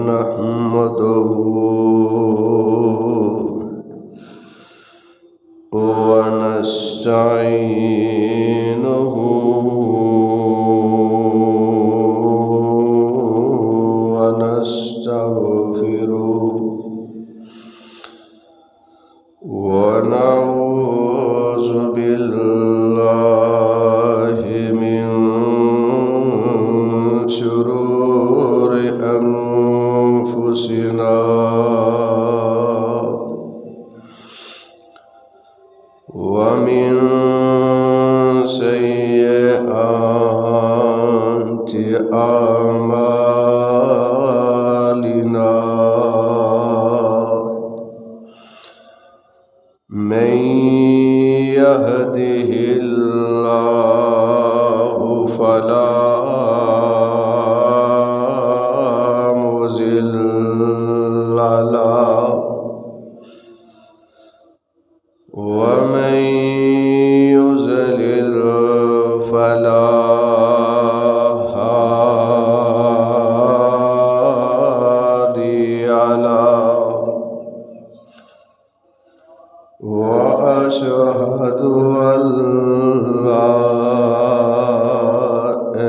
نحمده ونستعينه ونستغفره ونعوذ بالله من شرور أنفسنا ومن سيئات أعمالنا من يهده الله فلا مضل له ومن يضلل فلا هادي له وأشهد أن لا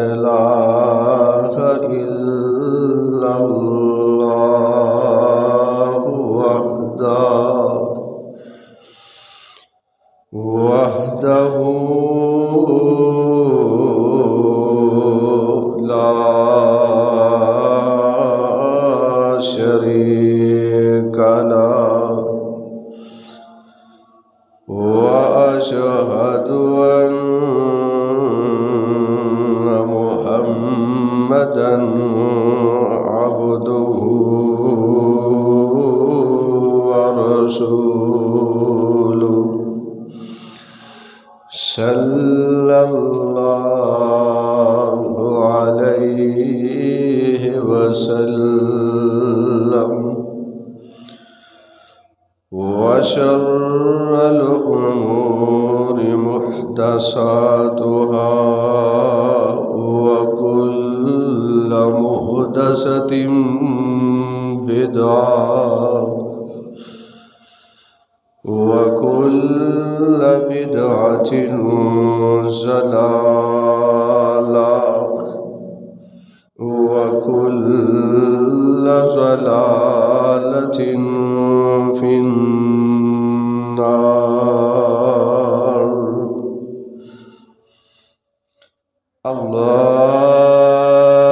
إله إلا الله وحده لا شريك له وأشهد أن محمدًا عبده ورسوله صلى الله عليه وسلم وشر الأمور محدثاتها وكل محدثة بدعة وكل بدعة ضلالة وكل ضلالة في النار.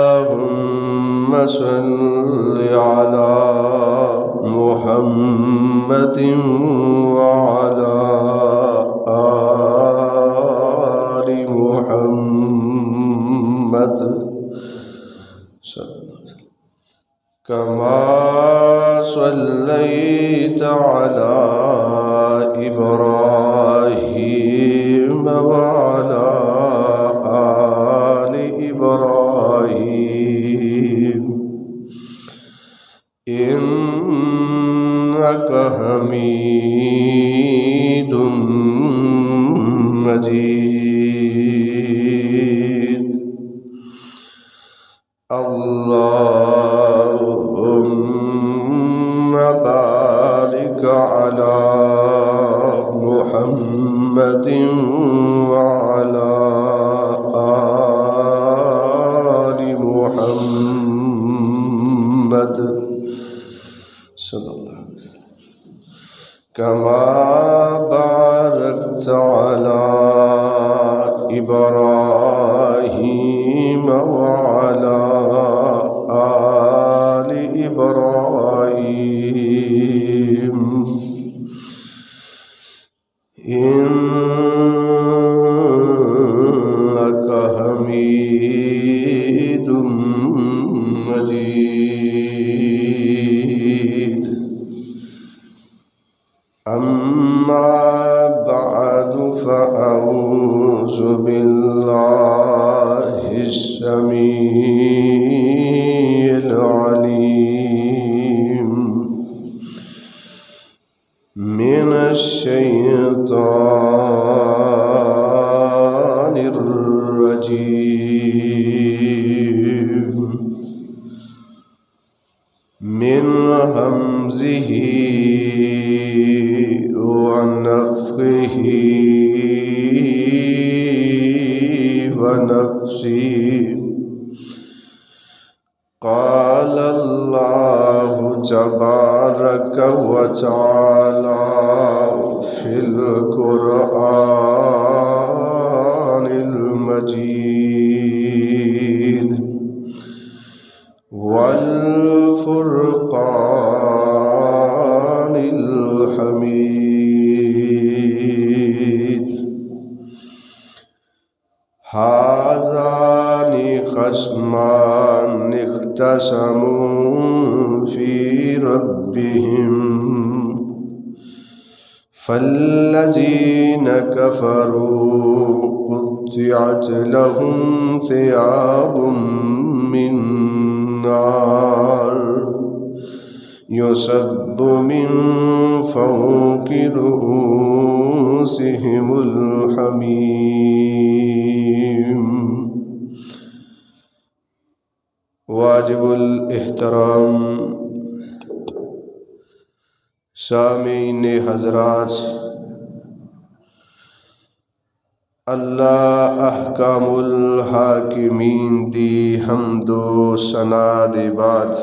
اللهم صل على محمد وعلى آل محمد كما صليت على إبراهيم وعلى آل إبراهيم إنك حميد مجيد. اللهم بارك على محمد وعلى آل محمد صلى الله عليه وسلم كما باركت على إبراهيم وعلى آل إبراهيم إنك حميد مجيد. أما بعد فأعوذ بالله السميع العليم من الشيطان الرجيم. همزه ونفخه ونفسه. قال الله تبارك وتعالى في القرآن المجيد والفرقان الحميد: هذان خصمان اختصموا في ربهم فالذين كفروا قطعت لهم ثياب من نار يصب من فوق رؤوسهم الحميم. واجب الاحترام سامعین حضرات، اللہ احکام الحاکمین دی حمد و ثنا دے بعد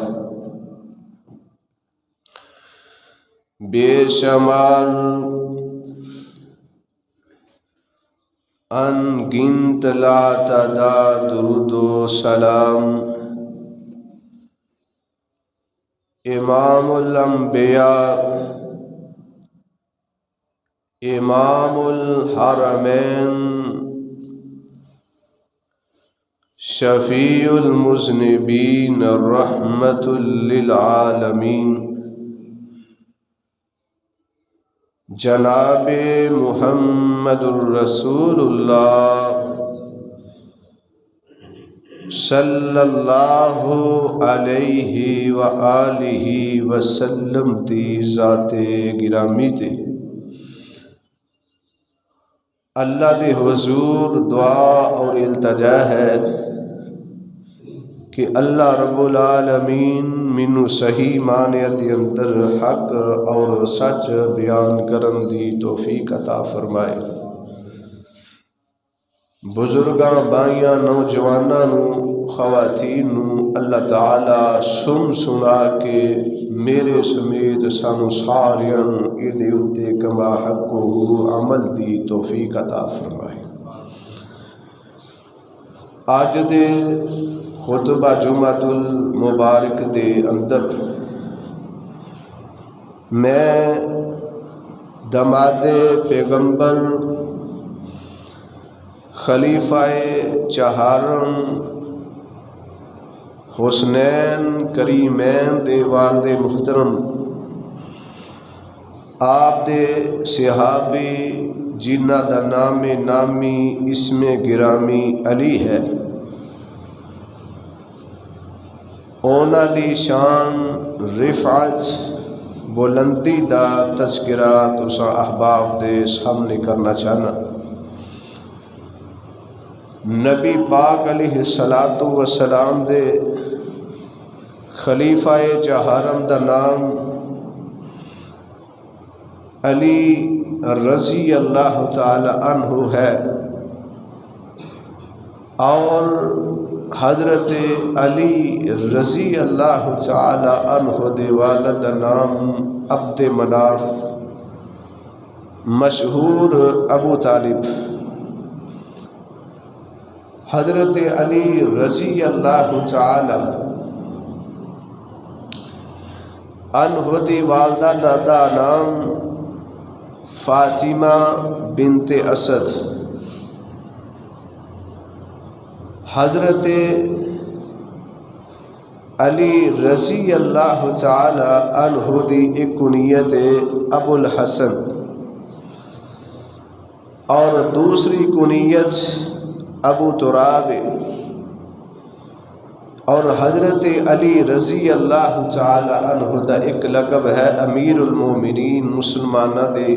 بے شمار ان گنت لا تعداد درود و سلام امام الانبیاء امام الحرمین شفیع المذنبین رحمت للعالمین جناب محمد الرسول اللہ صلی اللہ علیہ وآلہ وسلم دی ذات گرامی تے اللہ دے حضور دعا اور التجا ہے کہ اللہ رب العالمین منو صحیح معنی دی اندر حق اور سچ بیان کرن دی توفیق عطا فرمائے۔ بزرگاں بائیاں نوجواناں نو خواتین نو اللہ تعالی سنا کے میرے سمیت سانو ساریاں ایدے اتے کما حقو عمل دی توفیق عطا فرمائے۔ آج دے خطبہ جمعۃ المبارک دے اندر میں دماد پیغمبر خلیفہ چہارم حسنین کریمین دے والد محترم آپ دے صحابی جنہ دا نام نامی اسم گرامی علی ہے، اونا دی شان رفعت بلندی دا تذکرہ تسا احباب دے سامنے کرنا چاہنا۔ نبی پاک علیہ السلام دے خلیفہ چہارم دا نام علی رضی اللہ تعالی عنہ ہے، اور حضرت علی رضی اللہ تعالی عنہ دے والد نام عبد مناف مشہور ابو طالب۔ حضرت علی رضی اللہ تعالی عنہ دی والدہ دا نام فاطمہ بنت اسد۔ حضرت علی رضی اللہ تعالی عنہ دی ایک کنیت ابو الحسن اور دوسری کنیت ابو تراب، اور حضرت علی رضی اللہ تعالی عنہ دا ایک لقب ہے امیر المومنین، مسلمانہ دے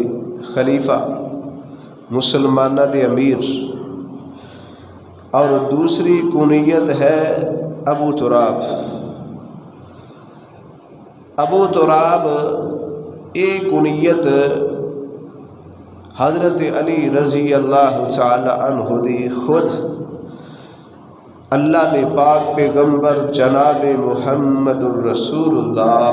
خلیفہ، مسلمانہ دے امیر، اور دوسری کنیت ہے ابو تراب۔ ابو تراب ایک کنیت حضرت علی رضی اللہ تعالی عنہ دی خود اللہ دے پاک پیغمبر جناب محمد الرسول اللہ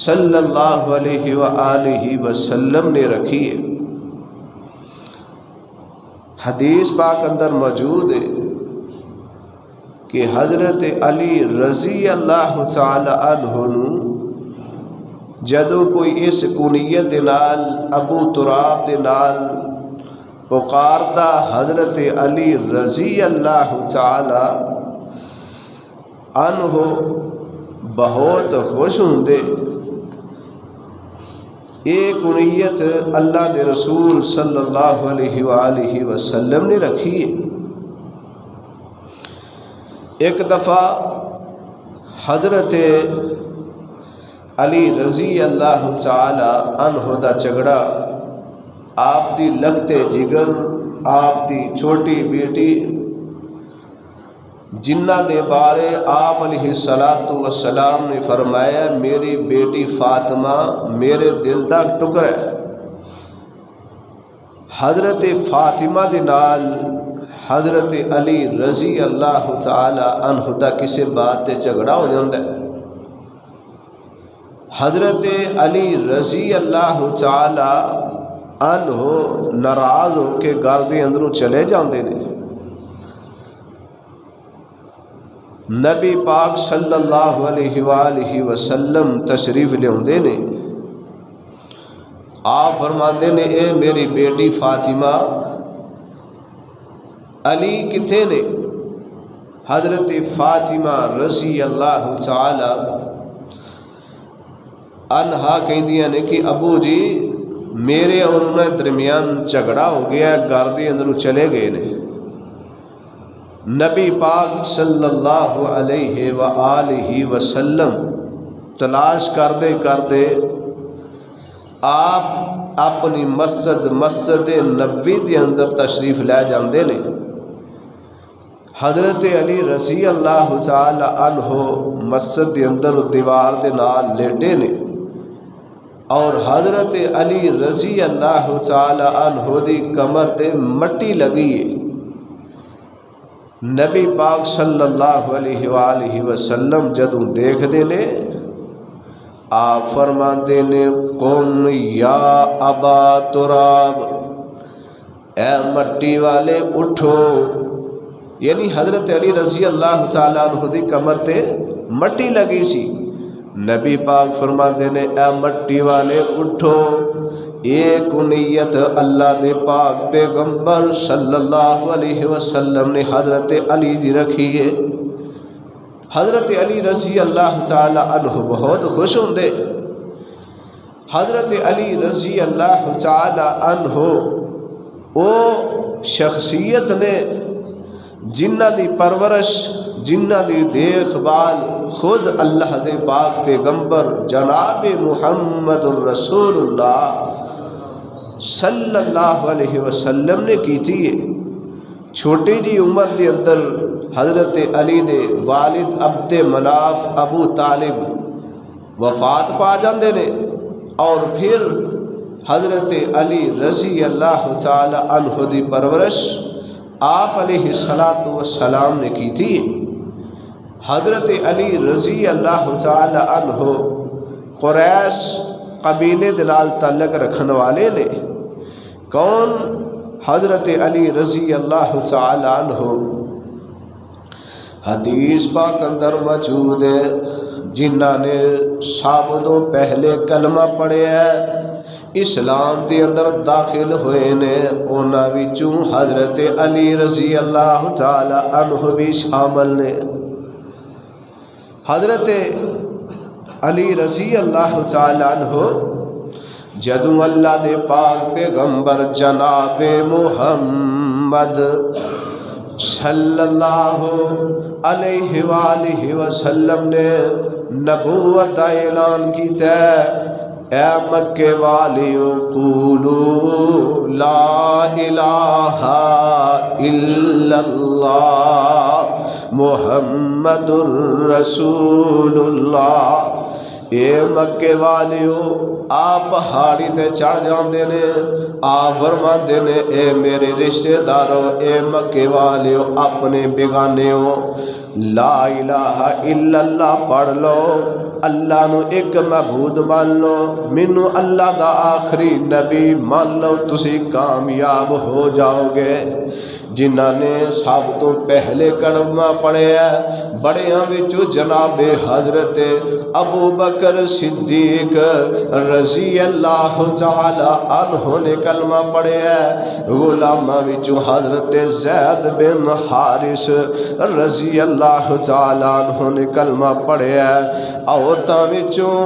صلی اللہ علیہ وآلہ وسلم نے رکھی ہے۔ حدیث پاک اندر موجود ہے کہ حضرت علی رضی اللہ تعالی عنہ نو جدوں کوئی اس کنیت دے نال ابو تراب دے نال پکاردا حضرت علی رضی اللہ تعالی عنہ بہت خوش ہوندے۔ ایک کنیت اللہ دے رسول صلی اللہ علیہ وآلہ وسلم نے رکھی ہے۔ ایک دفعہ حضرت علی رضی اللہ تعالی عنہ دا جھگڑا آپ دی لگتے جگر آپ دی چھوٹی بیٹی جنہ دے بارے آپ علیہ السلام نے فرمایا میری بیٹی فاطمہ میرے دل دا ٹکڑا ہے۔ حضرت فاطمہ دے نال حضرت علی رضی اللہ تعالی عنہ دا کسی بات تے جھگڑا ہو جاندہ ہے۔ حضرت علی رضی اللہ تعالی عنہ ناراض ہو کے گھر دے اندروں چلے جاندے نے۔ نبی پاک صلی اللہ علیہ وآلہ وسلم تشریف لیاندے نے۔ آپ فرماندے نے اے میری بیٹی فاطمہ علی کتھے نے؟ حضرت فاطمہ رضی اللہ تعالی عنہا کہندیاں نے کہ ابو جی میرے اور انہیں درمیان جھگڑا ہو گیا، گھر دے اندروں چلے گئے نے۔ نبی پاک صلی اللہ علیہ وآلہ وسلم تلاش کردے آپ اپنی مسجد نبوی دے اندر تشریف لے جاندے نے۔ حضرت علی رضی اللہ تعالی عنہ مسجد دے اندر دیوار دے نال لیٹے نے اور حضرت علی رضی اللہ تعالی عنہ دی کمر تے مٹی لگی ہے۔ نبی پاک صلی اللہ علیہ وآلہ وسلم جدوں دیکھ دے نے آپ فرماندے نے قم یا ابا تراب، اے مٹی والے اٹھو، یعنی حضرت علی رضی اللہ تعالیٰ عنہ دی کمر تے مٹی لگی سی۔ نبی پاک فرماندے نے اے مٹی والے اٹھو، ایک کنیت اللہ دے پاک پیغمبر صلی اللہ علیہ وسلم نے حضرت علی دی رکھی ہے۔ حضرت علی رضی اللہ تعالی عنہ بہت خوش ہوندے۔ حضرت علی رضی اللہ تعالی عنہ او شخصیت نے جنہ دی پرورش جنہ دی دیکھ بھال خود اللہ دے پاک پیغمبر جناب محمد الرسول اللہ صلی اللہ علیہ وسلم نے کی تھی۔ چھوٹی جی عمر دے اندر حضرت علی دے والد عبد مناف ابو طالب وفات پا جاندے نے اور پھر حضرت علی رضی اللہ تعالی عنہ دی پرورش آپ علیہ السلام نے کی تھی۔ حضرت علی رضی اللہ تعالی عنہ قریش قبیلے دے نال تعلق رکھنے والے نے۔ کون؟ حضرت علی رضی اللہ تعالی عنہ۔ حدیث پاک اندر موجود ہے جنہاں نے سب تو پہلے کلمہ پڑھے ہے اسلام دے اندر داخل ہوئے نے، انہاں وچوں حضرت علی رضی اللہ تعالی عنہ بھی شامل نے۔ حضرت علی رضی اللہ تعالی عنہ جدوں اللہ دے پاک پیغمبر جناب محمد صلی اللہ علیہ وآلہ وسلم نے نبوت کا اعلان کیتا ہے، اے مکے والیو قولوا لا الہ الا اللہ محمد الرسول اللہ۔ اے مکے والیو آپ پہاڑی تے چڑھ جاندے نے، آپ فرماندے نے اے میرے رشتہ دارو، اے مکے والیو اپنے بیگانیو، لا الہ الا اللہ پڑھ لو، اللہ نو ایک معبود مان لو، مینو اللہ دا آخری نبی مان لو، تسی کامیاب ہو جاؤ گے۔ جنہ نے سب تو پہلے کلمہ پڑھیا بڑیاں وچوں جناب حضرت ابو بکر صدیق رضی اللہ تعالی عنہ نے کلمہ پڑھیا، غلاماں وچوں حضرت زید بن حارث رضی اللہ تعالی عنہ نے کلمہ پڑھیا، عورتاں وچوں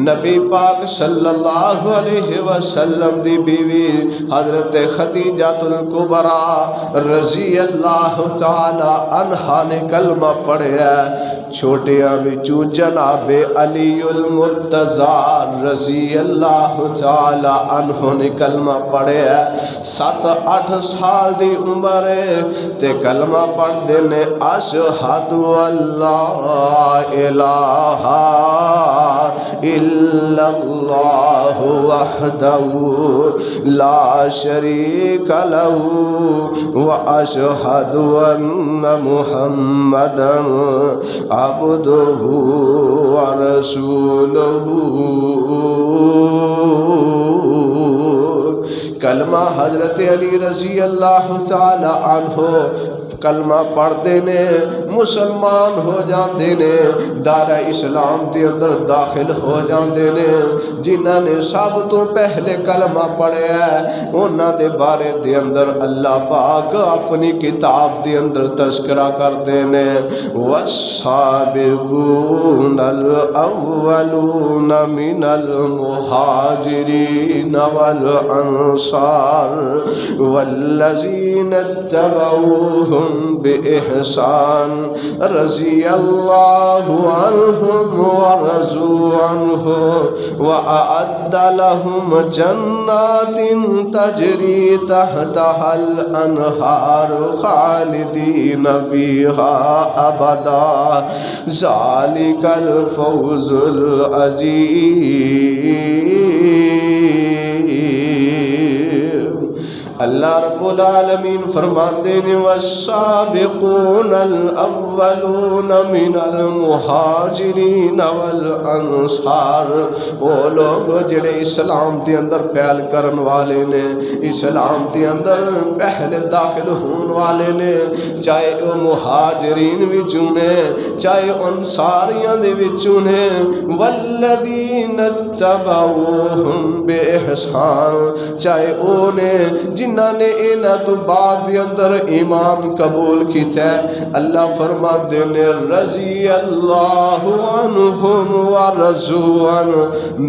نبی پاک صلی اللہ علیہ وسلم دی بیوی حضرت خدیجہ الکبریٰ رضی اللہ تعالی عنہا نے کلمہ پڑھیا، چھوٹیاں وچوں جناب علی المرتضی رضی اللہ تعالی عنہ نے کلمہ پڑھیا، 7-8 سال دی عمر تے کلمہ پڑھ دے نے، اشہد اللہ الہ الا اللہ وحدہ لا شریک لہ واشہد ان محمدا عبدہ ورسولہ۔ کلمہ حضرت علی رضی اللہ تعالی عنہ کلمہ پڑھتے نے مسلمان ہو جاندے نے، دار اسلام دے اندر داخل ہو جاندے نے۔ جنہاں نے سب تو پہلے کلمہ پڑھیا ہے انہاں دے بارے دے اندر اللہ پاک اپنی کتاب دے اندر تذکرہ کرتے نے، والسابقون الاولون من المہاجرین والانصار والذین اتبعوہم بإحسان رضی اللہ عنہم ورضوا عنہ وأعد لهم جنات تجری تحتها الأنہار خالدین فیہا ابدا ذالک الفوز العظیم۔ اللہ رب العالمین فرماتے ہیں والسابقون الاولون من المہاجرین والانصار، وہ لوگ جڑے اسلام دے اندر پہل کرن والے نے، اسلام دے اندر پہلے داخل ہون والے نے، چاہے وہ مہاجرین وچوں نے چاہے انصاریاں دے وچوں نے، والذین اتبعوہم بإحسان، چاہے او نے جنہاں نے انہاں تو بعد دے اندر ایمان قبول کیتا ہے۔ اللہ فرماتے نے رضی اللہ عنہم ورضوا عنہ،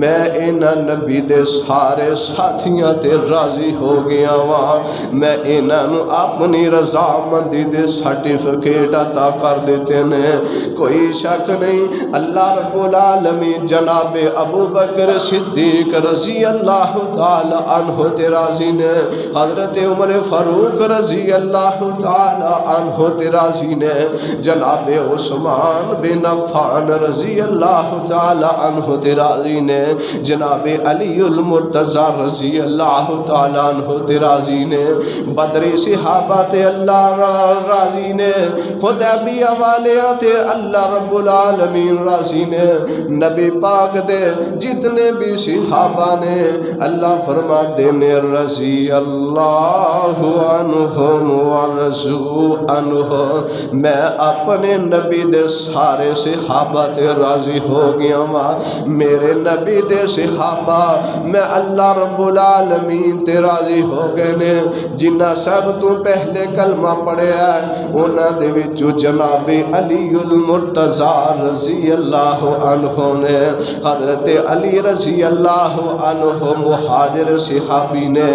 میں انہاں نبی دے سارے ساتھیاں تے راضی ہو گیا ہاں، میں انہاں نو اپنی رضامندی دے سرٹیفکیٹ عطا کر دیتے نے، کوئی شک نہیں۔ اللہ رب العالمین جناب ابو بکر صدیق رضی اللہ تعالی عنہ تے راضی نے، حضرت عمر فاروق رضی اللہ تعالی عنہ تے راضی نے، جناب عثمان بن عفان رضی اللہ تعالی عنہ تے راضی نے، جناب علی المرتضی رضی اللہ تعالی عنہ تے راضی نے، بدری صحابہ تے اللہ راضی نے، حدیبیہ والیاں تے اللہ رب العالمین راضی نے، نبی پاک دے جتنے بھی صحابہ نے اللہ فرما دینے رضی اللہ عنہم ورضوا عنہ، میں اپنے نبی دے سارے صحابہ تے راضی ہو گیا ہاں، میرے نبی دے صحابہ میں اللہ رب العالمین تے راضی ہو گئے نے۔ جنہ سب تو پہلے کلمہ پڑھیا ہے انہاں دے وچوں جناب علی المرتضی رضی اللہ عنہ نے، حضرت علی رضی اللہ عنہ مہاجر صحابی نے۔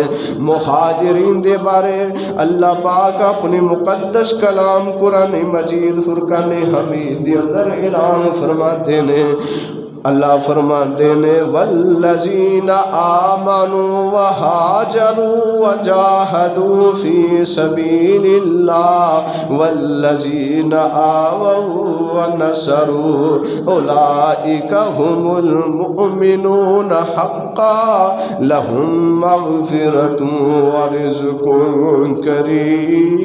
مہاجرین دے بارے اللہ پاک اپنی مقدس کلام قرآن مجید فرقان حمید دے اندر اعلان فرماتے نے، اللہ فرماندے نے والذین آمنوا وہاجروا وجاہدوا فی سبیل اللہ والذین آووا ونصروا اولئک هم المؤمنون حقا لهم مغفرۃ ورزق کریم۔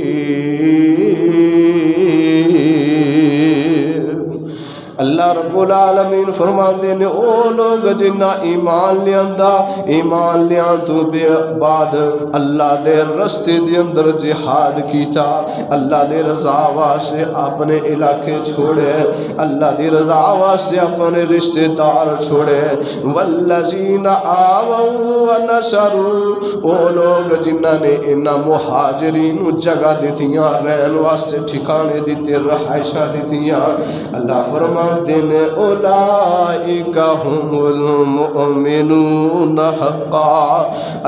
اللہ رب العالمین فرماندے نے او لوگ جنہ ایمان لیاندا، ایمان لیاں تو بعد اللہ دے رستے دے اندر جہاد کیتا، اللہ دے رضا واسطے اپنے علاقے چھوڑے، اللہ دے رضا واسطے اپنے رشتہ دار چھوڑے، والذین آووا ونصروا او لوگ جنہ نے انہاں مہاجرین جگہ دتیاں، رہن واسطے ٹھکانے دیتے، رہائشاں دتیاں، اللہ فرما دن اولئک هم المؤمنون حقا،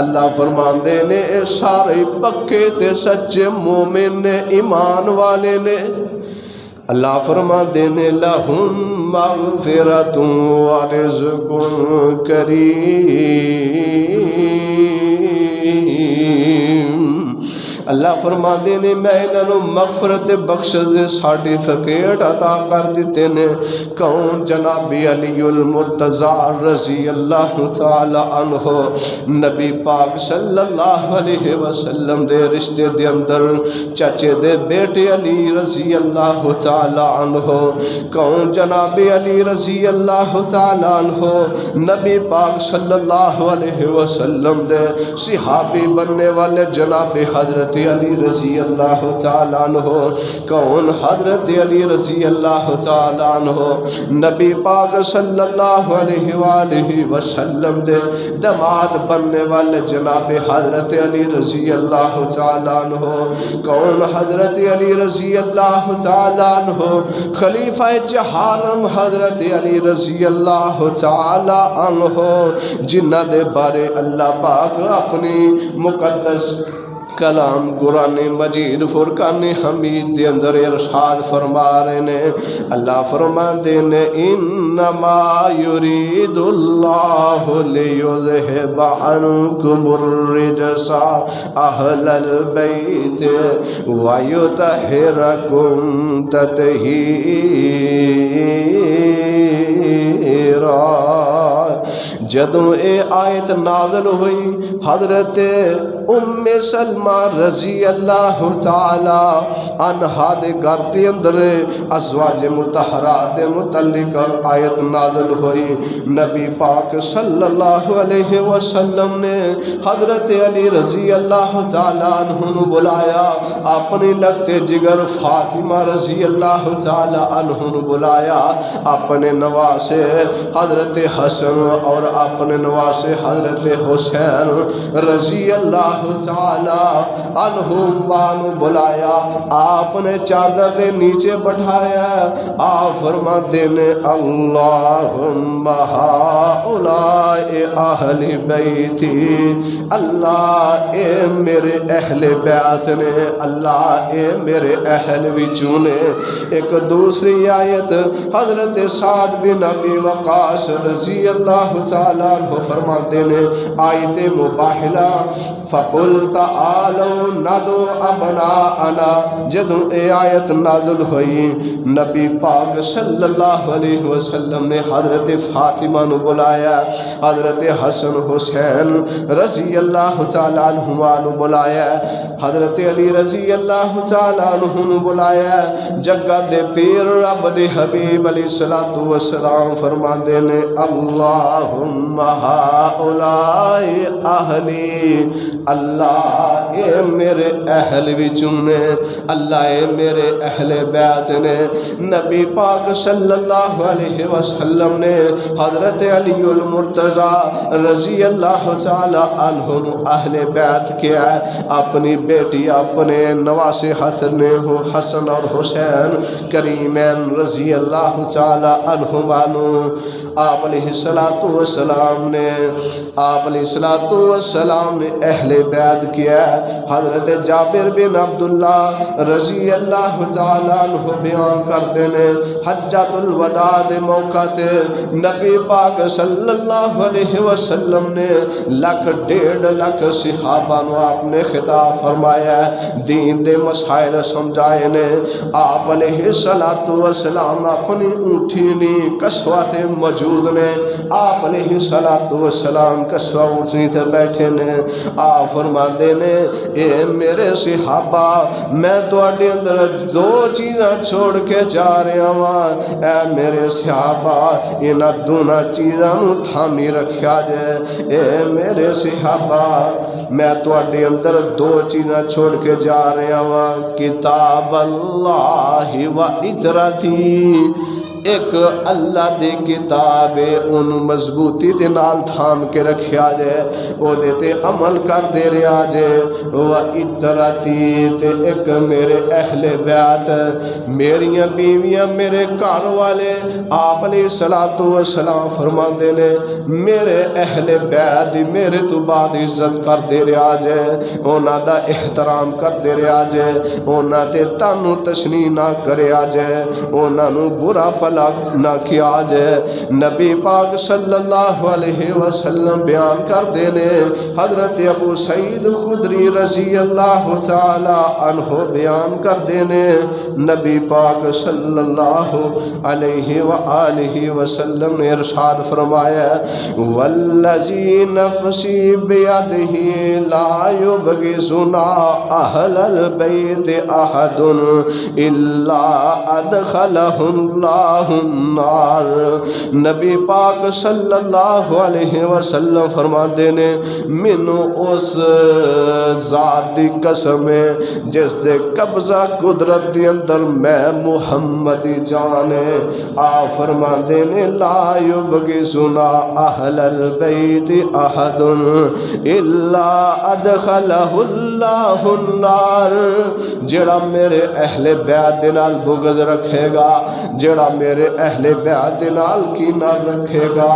اللہ فرماندے نے سارے پکے تے سچے مومن نے، ایمان والے نے۔ اللہ فرماندے نے لہم مغفرۃ ورزق کریم، اللہ فرماندے نے میں انہوں مغفرت بخشش دے سرٹیفکیٹ عطا کر دیتے نے۔ کون؟ جناب علی المرتضیٰ رضی اللہ تعالی عنہ، نبی پاک صلی اللہ علیہ وسلم دے رشتے دے اندر چچے دے بیٹے علی رضی اللہ تعالی عنہ۔ کون؟ جناب علی رضی اللہ تعالی عنہ، نبی پاک صلی اللہ علیہ وسلم دے صحابی بننے والے جناب حضرت علی رضی اللہ تعالیٰ عنہ۔ کون؟ حضرت علی رضی اللہ تعالیٰ عنہ، نبی پاک صلی اللہ علیہ وآلہ وسلم دے دماد بننے والے جناب حضرت علی رضی اللہ تعالیٰ عنہ۔ کون؟ حضرت علی رضی اللہ تعالیٰ عنہ، خلیفہ چہارم حضرت علی رضی اللہ تعالیٰ عنہ، جنہ دے بارے اللہ پاک اپنی مقدس کلام قرآن مجید فرقان حمید دے اندر ارشاد فرما رہے نے۔ اللہ فرما دے نے انما یرید اللہ لیذہب عنکم الرجس اہل البیت ویطہرکم تطہیرا۔ جدوں اے آیت نازل ہوئی، حضرت ام سلمہ رضی اللہ تعالی عنہا دے گھر دے اندر ازواج مطہرات متعلق آیت نازل ہوئی۔ نبی پاک صلی اللہ علیہ وسلم نے حضرت علی رضی اللہ تعالی عنہ نو بلایا، اپنی لگتے جگر فاطمہ رضی اللہ تعالی عنہ نو بلایا، اپنے نواسے حضرت حسن اور اپنے نواسے حضرت حسین رضی اللہ تعالی عنہم بانو بلایا، آپ نے چادر دے نیچے بٹھایا، آپ فرما دینے اللہم ہؤلاء اہل بیتی، اللہ اے میرے اہل بیت نے، اللہ اے میرے اہل وچوں نے۔ ایک دوسری آیت حضرت سعد بن ابی وقاص رضی اللہ تعالیٰ عنہ فرما دینے، آیت مباہلہ فقل تعالوا ندعو ابناءنا، جدوں اے آیت نازل ہوئی، نبی پاک صلی اللہ علیہ وسلم نے حضرت فاطمہ نو بلایا، حضرت حسن حسین رضی اللہ تعالیٰ عنہما نو بلایا، حضرت علی رضی اللہ تعالیٰ عنہ نو بلایا۔ جگہ دے پیر رب دے حبیب علیہ السلام فرما دینے اللہم ہؤلاء اہلی، اللہ اے میرے اہل وچوں نے، اللہ اے میرے اہل بیت نے۔ نبی پاک صلی اللہ علیہ وسلم نے حضرت علی المرتضیٰ رضی اللہ تعالی عنہ اہل بیت کیا، اپنی بیٹی اپنے نواسے حسن اور حسین کریمین رضی اللہ تعالی عنہما نو آپ علیہ السلام نے اہل بیعت کیا ہے۔ حضرت جابر بن عبداللہ رضی اللہ تعالیٰ عنہ بیان کرتے ہیں حجۃ الوداع دے موقع تے نبی پاک صلی اللہ علیہ وسلم نے 1.5 لاکھ صحابہ نو آپ نے خطاب فرمایا ہے، دین دے مسائل سمجھائے نے۔ آپ علیہ السلام اپنی اونٹھی نی کسوہ تے موجود نے، آپ علیہ السلام کسوہ اونٹھی تے بیٹھے نے۔ آپ فرماندے نے اے میرے صحابہ میں تواڈے اندر 2 چیزاں چھوڑ کے جا رہا ہاں، اے میرے صحابہ انہاں دونوں چیزاں نو تھامی رکھیا جے۔ اے میرے صحابہ میں تواڈے اندر 2 چیزاں چھوڑ کے جا رہا ہاں، کتاب اللہ و اطرتی، ایک اللہ دی کتاب ہے انہوں مضبوطی دے نال تھام کے رکھیا جائے، او دے تے عمل کر دے رہا جائے، و اطرتی تے ایک میرے اہل بیعت، میریاں بیویاں میرے گھر والے آپ علیہ السلام فرما دے نے میرے اہل بیعت میرے تو بعد عزت کر دے رہا جائے، اونا دا احترام کر دے رہا جائے، اونا تے تانو تشنیع نہ کریا جائے، اونا نو برا نہ کیا جائے۔ نبی پاک صلی اللہ علیہ وسلم بیان کر دینے، حضرت ابو سعید خدری رضی اللہ تعالی عنہ بیان کر دینے، نبی پاک صلی اللہ علیہ وآلہ وسلم نے ارشاد فرمایا والذی نفسی بیدہ لا یبغضنا اہل البیت احد الا ادخلہ اللہ النار۔ نبی پاک صلی اللہ علیہ وسلم فرما دینے منو اس ذات دی قسم ہے جس دے قبضہ قدرت دی اندر میں محمد جانے، آپ فرما دینے لا یبغضنا اہل البیت احد الا ادخلہ اللہ النار۔ جڑا میرے اہل بیعت دے نال بغض رکھے گا، جڑا میرے اہل بیعت نال کینہ رکھے گا،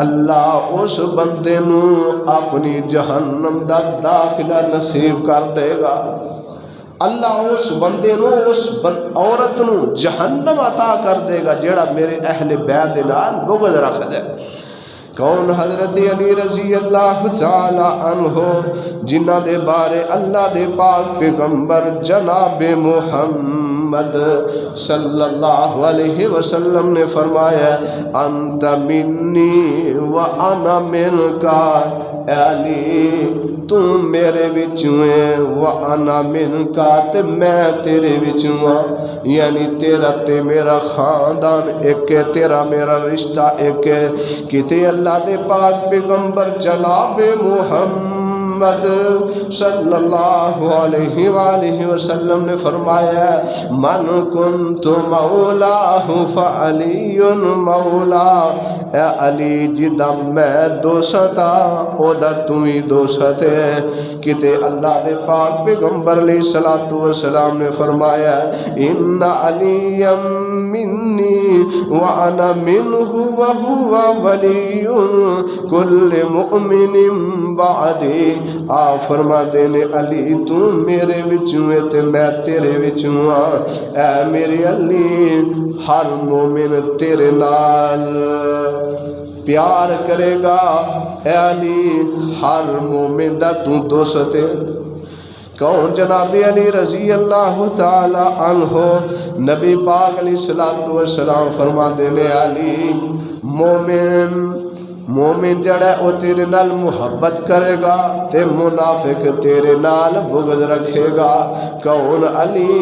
اللہ اس بندے نو اپنی جہنم دا داخلہ نصیب کر دے گا۔ اللہ اس بندے نو اس عورت نو جہنم عطا کر دے گا جڑا میرے اہل بیعت نال بغض رکھ دے۔ کون؟ حضرت علی رضی اللہ تعالی عنہ، جنہ دے بارے اللہ دے پاک پیغمبر جناب محمد صلی اللہ علیہ وسلم نے فرمایا انت منی و انا منکا، اے علی تو میرے بچوں ہے، و انا منکا تے میں تیرے بچوں ہاں، یعنی تیرا تے میرا خاندان ایک ہے، تیرا میرا رشتہ ایک ہے۔ کتے اللہ دے پاک پیغمبر جناب محمد صلی اللہ علیہ وآلہ وسلم نے فرمایا من کنت مولاہ فعلی مولا، اے علی جدا میں دوستا او دا تمہیں دوست ہے۔ کتے اللہ دے پاک پیغمبر علیہ السلام نے فرمایا ان علی منی وانا منہ وہو ولی کل مؤمن بعدی۔ آپ فرما دینے علی تو میرے وچوں ہے تے میں تیرے وچوں ہاں، اے میرے علی ہر مومن تیرے نال پیار کرے گا، اے علی ہر مومن دا تو دوست ہے۔ کون؟ جناب علی رضی اللہ تعالی عنہ۔ نبی پاک علیہ السلام فرما دینے علی مومن جڑا ہے وہ تیرے نال محبت کرے گا تے منافق تیرے نال بغض رکھے گا۔ کون؟ علی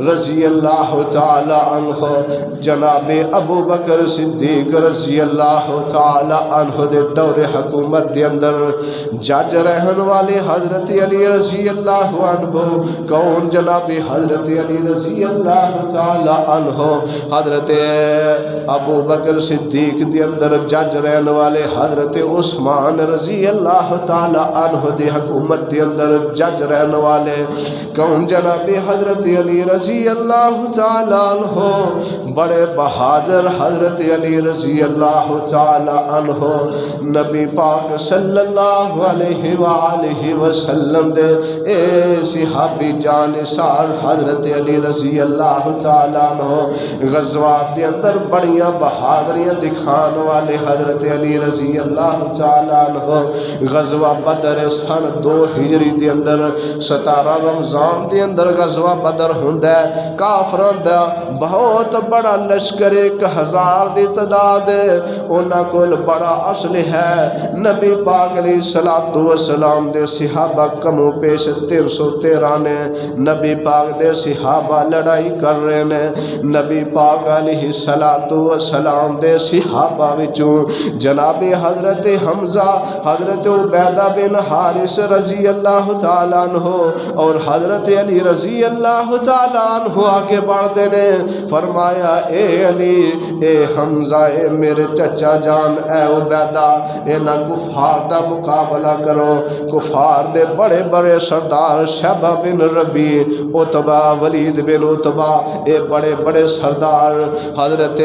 رضی اللہ تعالی عنہ۔ جناب ابو بکر صدیق رضی اللہ تعالی عنہ دے دور حکومت دے اندر جج رہن والے حضرت علی رضی اللہ عنہ۔ کون؟ جناب حضرت علی رضی اللہ تعالی عنہ۔ حضرت ابو بکر صدیق دے اندر جج رہن والے حضرت عثمان رضی اللہ تعالی عنہ دی حکومت دے اندر جج رہن والے کون؟ جناب حضرت علی رضی اللہ تعالی عنہ، بڑے بہادر حضرت علی رضی اللہ تعالی عنہ نبی پاک صلی اللہ علیہ وآلہ وسلم دے اے صحابی جانثار حضرت علی رضی اللہ تعالی عنہ غزوات دے اندر بڑیاں بہادریاں دکھان والے حضرت علی رضی اللہ تعالی عنہ غزوہ بدر سن 2 ہجری دے اندر 17 رمضان دے اندر غزوہ بدر ہوندا ہے۔ کافران دا بہت بڑا لشکر 1000 دی تعداد، انہاں کول بڑا اسلحہ ہے۔ نبی پاک علیہ الصلوۃ والسلام دے صحابہ کمو پیش 313 نے، نبی پاک دے صحابہ لڑائی کر رہے نے۔ نبی پاک علیہ الصلوۃ والسلام دے صحابہ وچوں جناب حضرت حمزہ، حضرت عبیدہ بن حارث رضی اللہ تعالی عنہ اور حضرت علی رضی اللہ تعالی عنہ آگے بڑھتے نے، فرمایا اے علی، اے حمزہ، اے میرے چچا جان، اے عبیدہ، انہاں کفار دا مقابلہ کرو۔ کفار دے بڑے بڑے سردار شیبہ بن ربی، عتبہ، ولید بن عتبہ، اے بڑے بڑے سردار حضرت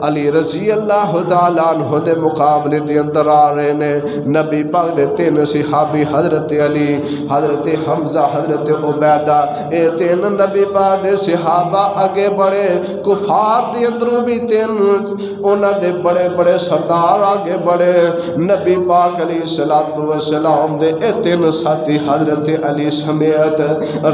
علی رضی اللہ تعالی عنہ دے مقابلے دے اندر آ رہے نے۔ نبی پاک دے 3 صحابی حضرت علی، حضرت حمزہ، حضرت عبیدہ، اے 3 نبی پاک دے صحابہ آگے بڑھے۔ کفار دے اندروں بھی 3 انہاں دے بڑے بڑے سردار آگے بڑھے۔ نبی پاک علیہ الصلوۃ والسلام دے اے 3 ساتھی حضرت علی سمیت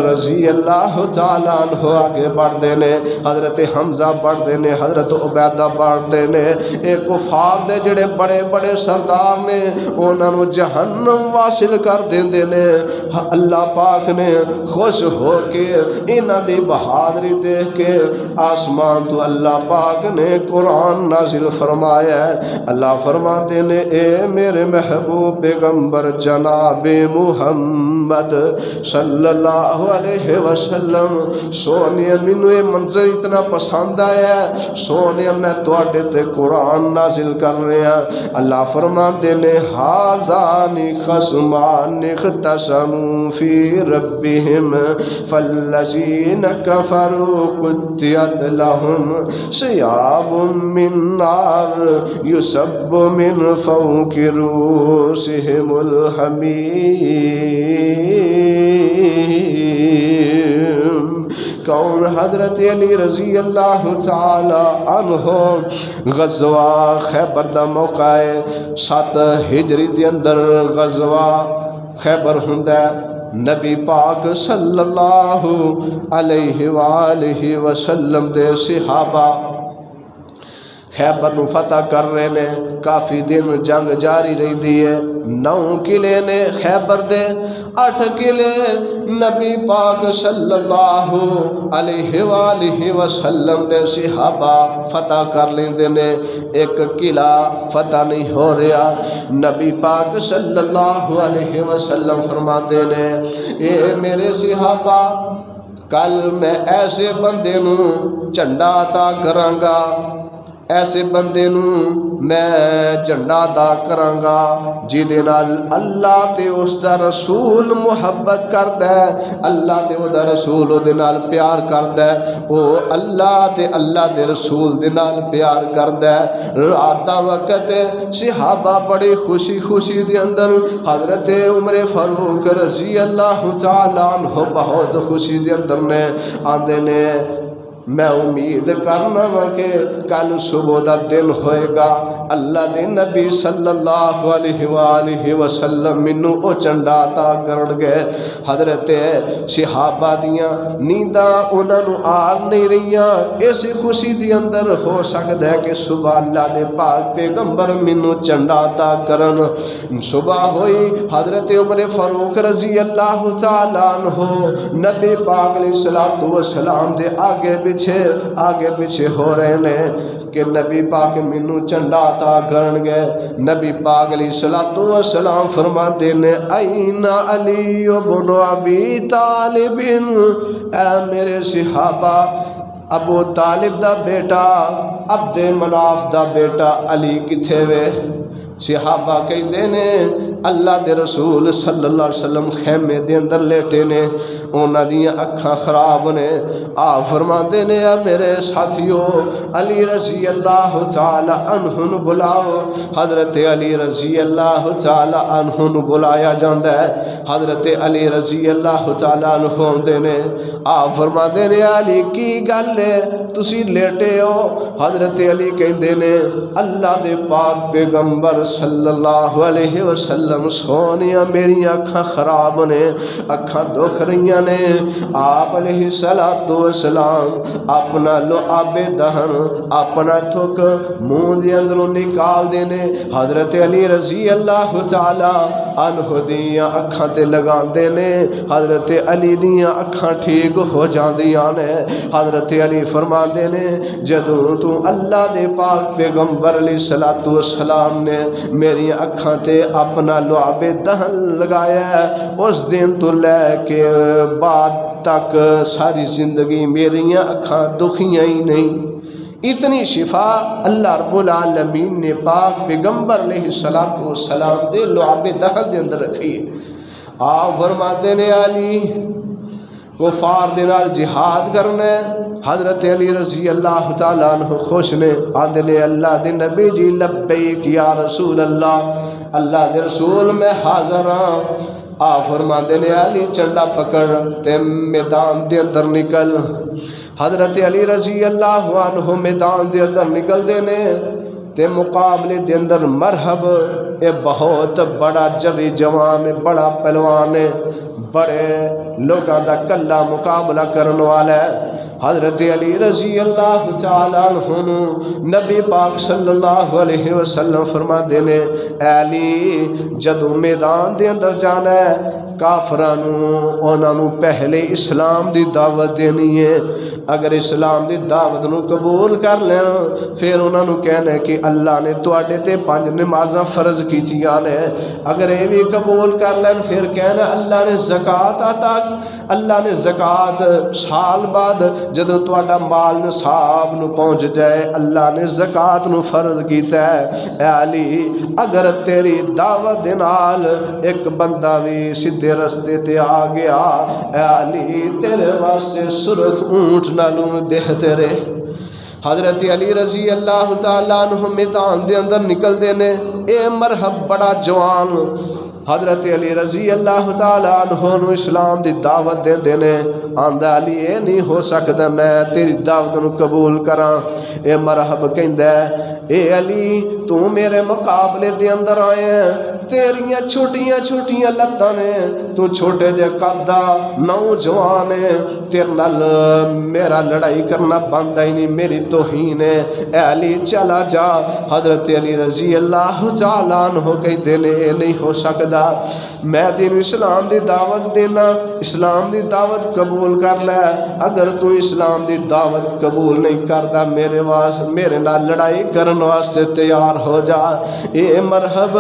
رضی اللہ تعالی عنہ آگے بڑھتے نے، حضرت حمزہ بڑھتے نے، حضرت عبیدہ بڑھتے نے۔ اے کفار دے جڑے بڑے بڑے سردار نے انہاں نو جہنم واصل کر دیندے نے۔ اللہ پاک نے خوش ہو کے انہاں دی بہادری دیکھ کے آسمان تو اللہ پاک نے قرآن نازل فرمایا ہے۔ اللہ فرماتے نے اے میرے محبوب پیغمبر جناب محمد صلی اللہ علیہ وسلم، سونے مینوں یہ منظر اتنا پسند آیا ہے، سونے میں تواڈے تے قرآن نازل کر رہے ہیں۔ اللہ فرماتے نے ہذان خصمان اختصموا فی ربہم فالذین کفروا قطعت لهم ثیاب من نار یصب من فوق رؤوسہم الحمیم۔ کون؟ حضرت علی رضی اللہ تعالی عنہ غزوہ خیبر دا موقع ہے 7 ہجری دے اندر غزوہ خیبر ہوندا ہے۔ نبی پاک صلی اللہ علیہ وآلہ وسلم دے صحابہ خیبر نو فتح کر رہے نے۔ کافی دن جنگ جاری رہی دی ہے۔ 9 قلعے نے خیبر دے، 8 قلعے نبی پاک صلی اللہ علیہ وآلہ وسلم دے صحابہ فتح کر لیندے نے۔ ایک قلعہ فتح نہیں ہو رہا۔ نبی پاک صلی اللہ علیہ وسلم فرماتے نے اے میرے صحابہ، کل میں ایسے بندے نو جھنڈا عطا کراں گا، ایسے بندے نو میں جھنڈا عطا کراں گا جہدے نال اللہ تے اس دا رسول محبت کردا ہے، اللہ تے او دا رسول او دے نال پیار کردا ہے، او اللہ تے اللہ دے رسول دے نال پیار کردا ہے۔ رات دا وقت صحابہ بڑی خوشی خوشی دے اندر حضرت عمر فاروق رضی اللہ تعالی عنہ بہت خوشی دے اندر نے آندے نے میں امید کرنا وا کہ کل صبح دا دن ہوئے گا، اللہ دے نبی صلی اللہ علیہ وآلہ وسلم منو او جھنڈا عطا کرن گے۔ حضرت صحابہ دیاں نینداں انہاں نو آر نہیں رہیاں، اسی خوشی دی اندر ہو سکدا ہے کہ صبح اللہ دے پاک پیغمبر منو جھنڈا عطا کرن۔ صبح ہوئی، حضرت عمر فاروق رضی اللہ تعالی عنہ نبی پاک علیہ الصلوۃ والسلام دے آگے پیچھے ہو رہے نے کہ نبی پاک مینوں جھنڈا عطا کرن گے۔ نبی پاک علیہ الصلوۃ والسلام فرماتے نے این علی بن ابی طالب، اے میرے صحابہ، ابو طالب دا بیٹا عبد مناف دا بیٹا علی کتھے وے؟ صحابہ کہندے نے اللہ دے رسول صلی اللہ علیہ وسلم خیمے دے اندر لیٹے نے، انہاں دیاں اکھاں خراب نے، آپ فرماندے نے اے میرے ساتھیو علی رضی اللہ تعالی عنہ نو بلاؤ۔ حضرت علی رضی اللہ تعالی عنہ نو بلایا جاندا ہے۔ حضرت علی رضی اللہ تعالی عنہ ہوندے نے، آپ فرماندے نے علی کی گل ہے تسی لیٹے ہو؟ حضرت علی کہندے نے اللہ دے پاک پیغمبر صلی اللہ علیہ وسلم سونیا میری اکھاں خراب نے، اکھاں دکھ رہیاں نے۔ آپ علیہ السلام اپنا لعاب دہن اپنا تھک منہ دے اندروں نکال دینے، حضرت علی رضی اللہ تعالی عنہ دیاں اکھاں تے لگاندے نے، حضرت علی دیاں اکھاں ٹھیک ہو جاندیاں نے۔ حضرت علی فرماندے نے جدوں تو اللہ دے پاک پیغمبر علیہ السلام نے میری اکھاں تے اپنا لعاب دہن لگایا ہے، اس دن تو لے کے بعد تک ساری زندگی میری اکھاں دکھیاں ہی نہیں۔ اتنی شفا اللہ رب العالمین نے پاک پیغمبر علیہ السلام دے لعاب دہن دے اندر رکھی ہے۔ آپ فرماتے نے علی کفار دے نال جہاد کرنا ہے۔ حضرت علی رضی اللہ تعالیٰ عنہ خوش نے، آندے نے اللہ دے نبی جی لبیک یا رسول اللہ، اللہ دے رسول میں حاضر ہاں۔ آپ فرماندے نے علی چنڈا پکڑ تے میدان دے اندر نکل۔ حضرت علی رضی اللہ عنہ میدان دے اندر نکل دینے تے مقابلے دے اندر مرحب اے بہت بڑا جری جوان ہے، بڑا پہلوان ہے، بڑے لوگاں دا کلا مقابلہ کرنے والا ہے۔ حضرت علی رضی اللہ تعالیٰ عنہ نبی پاک صلی اللہ علیہ وسلم فرما دینے علی جدو میدان دے اندر جانا ہے کافرانو انہوں پہلے اسلام دی دعوت دینی ہے۔ اگر اسلام دی دعوت نو قبول کر لینا پھر انہوں کہنا ہے کہ اللہ نے تواڈے تے 5 نمازاں فرض کیتیاں نے۔ اگر یہ بھی قبول کر لینا پھر کہنا اللہ نے زکوٰۃ عطا، اللہ نے زکوٰۃ سال بعد جدو تواڈا مال نصاب نو پہنچ جائے اللہ نے زکوٰۃ نو فرض کیتا ہے۔ اے علی اگر تیری دعوت دے نال ایک بندہ بھی سیدھے رستے تے آ گیا، اے علی تیرے واسطے سرخ اونٹ نالوں بہتر ہے۔ حضرت علی رضی اللہ تعالیٰ عنہ میدان دے اندر نکل دینے، اے مرحب بڑا جوان حضرت علی رضی اللہ تعالیٰ عنہ اسلام دی دعوت دے دینے، آندہ علی اے نہیں ہو سکتا میں تیری دعوت نو قبول کراں۔ اے مرحب کہندہ اے علی تو میرے مقابلے دے اندر آئے ہیں، تیریاں چھوٹیاں چھوٹیاں لتاں نے، تو چھوٹے جے قدہ نوجوان ہے، تیرے نال میرا لڑائی کرنا بندہ ہی نہیں، میری توہین ہے۔ اے علی چلا جا۔ حضرت علی رضی اللہ تعالیٰ عنہ کہتے نے اے نہیں ہو سکتا، میں تین اسلام دی دعوت دینا، اسلام دی دعوت قبول کر لے۔ اگر تو اسلام دی دعوت قبول نہیں کرتا میرے نال لڑائی کرن واسطے تیار ہو جا۔ اے مرحب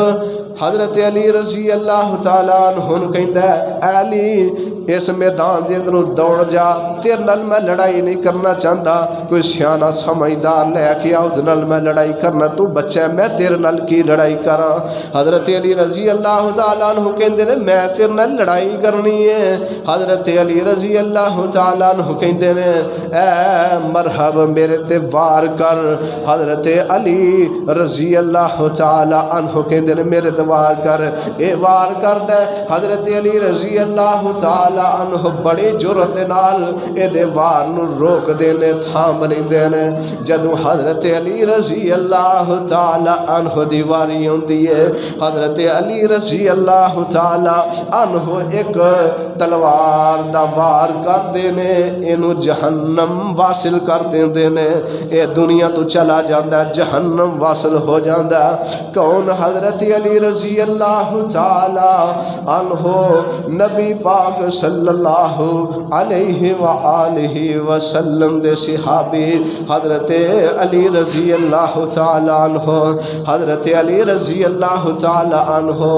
حضرت علی رضی اللہ تعالیٰ عنہ کہندا ہے علی اس میدان دے اندر دوڑ جا، تیرے نال میں لڑائی نہیں کرنا چاہتا، کوئی سیانا سمجھدار لے کے آؤ دے نال میں لڑائی کرنا، تو بچہ ہے میں تیرے نال کی لڑائی کراں۔ حضرت علی رضی اللہ تعالیٰ عنہ کہندے نے میں تیرے نال لڑائی کرنی ہے۔ حضرت علی رضی اللہ تعالیٰ عنہ کہندے نے اے مرحب میرے تے وار کر۔ حضرت علی رضی اللہ تعالیٰ عنہ کہندے نے میرے تے وار کر۔ اے وار کردا ہے حضرت علی رضی اللہ تعالیٰ عنہ بڑی جرت نال اے دے وار نو روک دینے، تھام لیندے نے۔ جدوں حضرت علی رضی اللہ تعالیٰ عنہ دی واری ہوندی ہے، حضرت علی رضی اللہ تعالیٰ عنہ ایک تلوار دا وار کر دینے، اینو جہنم واصل کر دینے، اے دنیا تو چلا جاندا جہنم واصل ہو جاندا۔ کون؟ حضرت علی رضی اللہ تعالیٰ عنہ نبی پاک صلی اللہ علیہ وآلہ وسلم دے صحابی حضرت علی رضی اللہ تعالیٰ عنہ، حضرت علی رضی اللہ تعالیٰ عنہ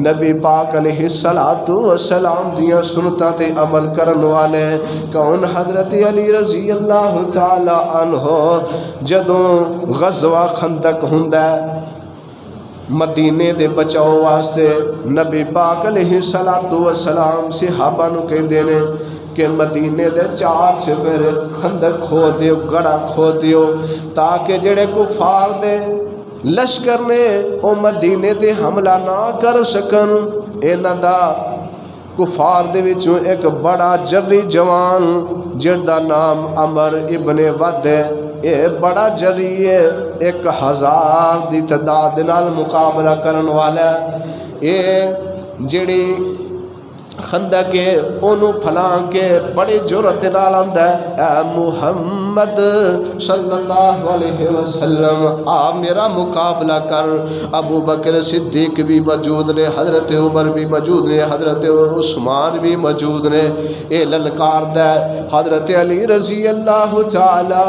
نبی پاک علیہ السلام دیاں سنتاں تے عمل کرن والے۔ کون؟ حضرت علی رضی اللہ تعالیٰ عنہ جدوں غزوہ خندق ہوندا ہے، مدینے دے بچاؤ واسطے نبی پاک علیہ السلام صحابہ نو کہندے نے کہ مدینے دے 4 چفیرے خندق کھو دیو، گڑا کھو دیو، تاکہ جڑے کفار دے لشکر نے او مدینے تے حملہ نہ کر سکن۔ انہاں دا کفار دے وچوں ایک بڑا جری جوان جن دا نام عمر ابن ود ہے، اے بڑا جری ہے، 1000 دی تعداد نال مقابلہ کرن والا اے جڑی خندق ہے اونوں پھلاں کے بڑی جرأت نال آندا ہے اے محمد صلی اللہ علیہ وسلم آ میرا مقابلہ کر۔ ابو بکر صدیق بھی موجود نے، حضرت عمر بھی موجود نے، حضرت عثمان بھی موجود نے۔ اے للکار دے حضرت علی رضی اللہ تعالی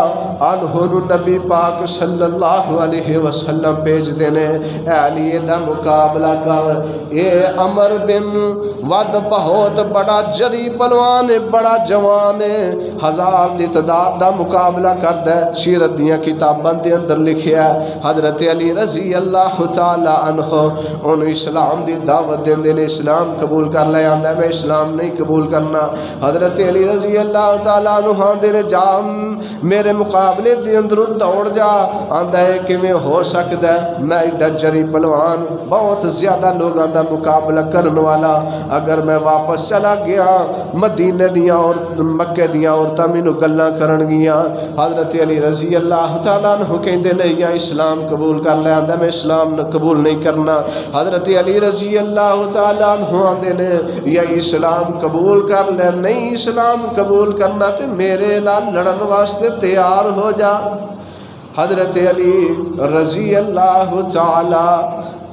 عنہ نبی پاک صلی اللہ علیہ وسلم بھیج دینے اے علی دا مقابلہ کر۔ اے عمر بن ود بہت بڑا جری پلوان ہے، بڑا جوان ہے، 1000 دی تعداد دا مقابلہ کردا ہے۔ سیرت دیاں کتاباں دے اندر لکھیا ہے حضرت علی رضی اللہ تعالی عنہ انہوں اسلام دی دعوت دیندے نے، اسلام قبول کر لے، آندا ہے میں اسلام نہیں قبول کرنا۔ حضرت علی رضی اللہ تعالی عنہ آندے نے جا میرے مقابلے دے اندر دوڑ جا، آندا ہے کہ میں ہو سکدا ہے میں ایڈا جری پلوان بہت زیادہ لوگاں دا مقابلہ کرن والا، اگر میں واپس چلا گیا مدینے دیاں اور مکے دیاں عورتاں مینوں گلاں کرن گیاں۔ حضرت علی رضی اللہ تعالیٰ عنہ کہندے نے یا اسلام قبول کر لے، آندا میں اسلام قبول نہیں کرنا۔ حضرت علی رضی اللہ تعالیٰ عنہ آندے نے یا اسلام قبول کر لے، نہیں اسلام قبول کرنا تے میرے نال لڑن واسطے تیار ہو جا۔ حضرت علی رضی اللہ تعالی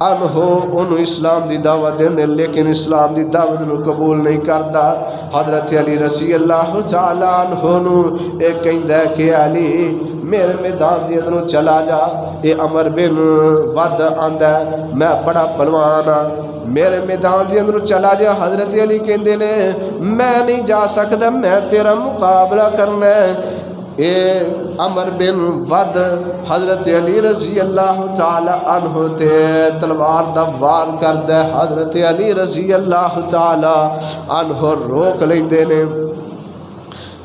عنہ انہوں اسلام دی دعوت دیندے لیکن اسلام دی دعوت نو قبول نہیں کردا۔ حضرت علی رضی اللہ تعالی عنہ نو ایک کہندا ہے کہ علی میرے میدان دی اندروں چلا جا۔ اے عمر بن ود آندا ہے میں بڑا پلوان ہاں، میرے میدان دی اندروں چلا جا۔ حضرت علی کہندے نے میں نہیں جا سکدا، میں تیرا مقابلہ کرنا ہے۔ اے عمر بن ود حضرت علی رضی اللہ تعالی عنہ تے تلوار دا وار کردا ہے۔ حضرت علی رضی اللہ تعالی عنہ روک لیندے نے۔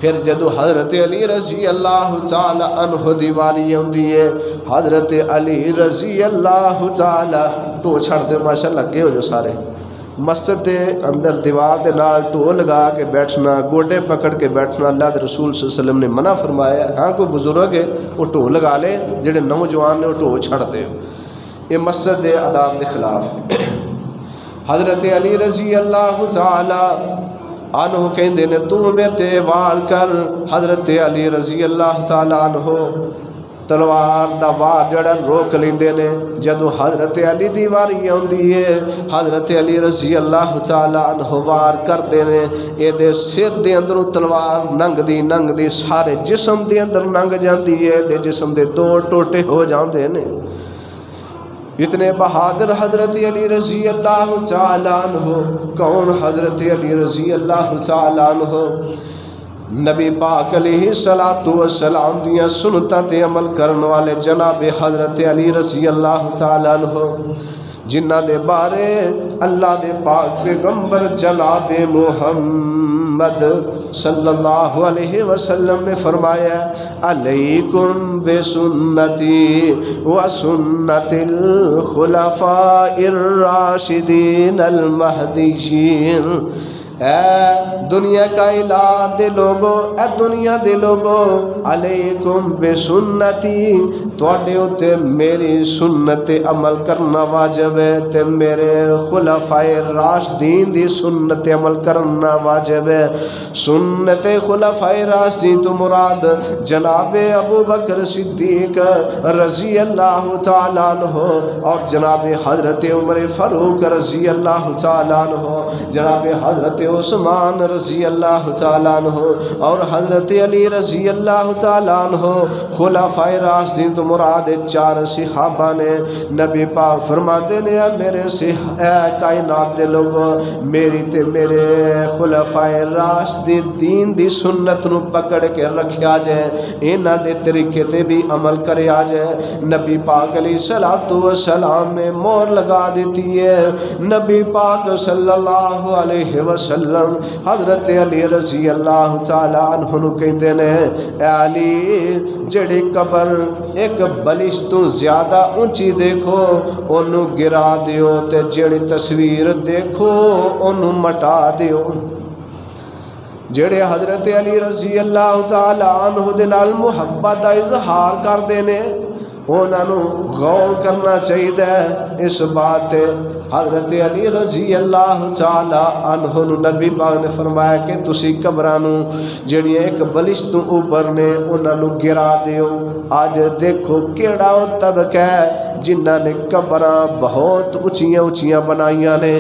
پھر جدو حضرت علی رضی اللہ تعالی عنہ دی واری ہوندی ہے، حضرت علی رضی اللہ تعالی تو چھڑ دے ماشاءاللہ لگے ہو جو سارے مسجد دے اندر دیوار دے نال ٹو لگا کے بیٹھنا، گوڈے پکڑ کے بیٹھنا اللہ دے رسول صلی اللہ علیہ وسلم نے منع فرمایا۔ ہاں کوئی بزرگ ہے وہ ٹو لگا لے، جڑے نوجوان نے وہ ٹو چھڑ دے، یہ مسجد دے آداب دے خلاف۔ حضرت علی رضی اللہ تعالی عنہ کہندے نے تو میرے تے وار کر۔ حضرت علی رضی اللہ تعالی عنہ تلوار دا وار جڑا روک لیندے نے۔ جدو حضرت علی دی واری ہوندی ہے حضرت علی رضی اللہ تعالی عنہ وار کردے نے، اے دے سر دے اندروں تلوار ننگ دی سارے جسم دے اندر ننگ جاندی ہے، دے جسم دے دو ٹوٹے ہو جاندے نے۔ اتنے بہادر حضرت علی رضی اللہ تعالی عنہ کون؟ حضرت علی رضی اللہ تعالی عنہ نبی پاک علیہ السلام دیاں سنتاں تے عمل کرن والے جناب حضرت علی رضی اللہ تعالی عنہ، جنہ دے بارے اللہ دے پاک پیغمبر جناب محمد صلی اللہ علیہ وسلم نے فرمایا علیکم بسنتی و سنت الخلفاء الراشدین المہدیین۔ اے دنیا کا الہ دے لوگو، اے دنیا دے لوگو، علیکم بسنتی، تواڈے اُتے میری سنت عمل کرنا واجب ہے، تے میرے خلفاء راشدین دی سنت عمل کرنا واجب ہے۔ سنت خلفاء راشدین تو مراد جناب ابو بکر صدیق رضی اللہ تعالیٰ عنہ اور جناب حضرت عمر فاروق رضی اللہ تعالیٰ عنہ، جناب حضرت عثمان رضی اللہ تعالیٰ عنہ اور حضرت علی رضی اللہ تعالیٰ عنہ خلفائے راشدین تو مراد 4 صحابہ نے نبی پاک فرماتے نے میرے کائنات دے لوگوں میری تے میرے خلفائے راشدین دین دی سنت نو پکڑ کے رکھیا جائے انہاں دے طریقے تے بھی عمل کریا جائے نبی پاک علیہ الصلوۃ والسلام نے مور لگا دیتی ہے نبی پاک صلی اللہ علیہ وسلم حضرت علی رضی اللہ تعالیٰ عنہ نو کہندے نے اے علی جڑی قبر ایک بلش تو زیادہ اونچی دیکھو اونوں گرا دیو تے جڑی تصویر دیکھو اونوں مٹا دیو جڑے حضرت علی رضی اللہ تعالیٰ عنہ دے نال محبت دا اظہار کردے نے انہاں نو غور کرنا چاہیے اس بات حضرت علی رضی اللہ تعالی عنہ نبی پاک نے فرمایا کہ تسی قبراں نو جڑیاں ایک بلش تو اوپر نے انہاں نو گرا دیو آج دیکھو کیڑا او طبقہ ہے جنہاں نے قبراں بہت اونچیاں اونچیاں بنائیاں نے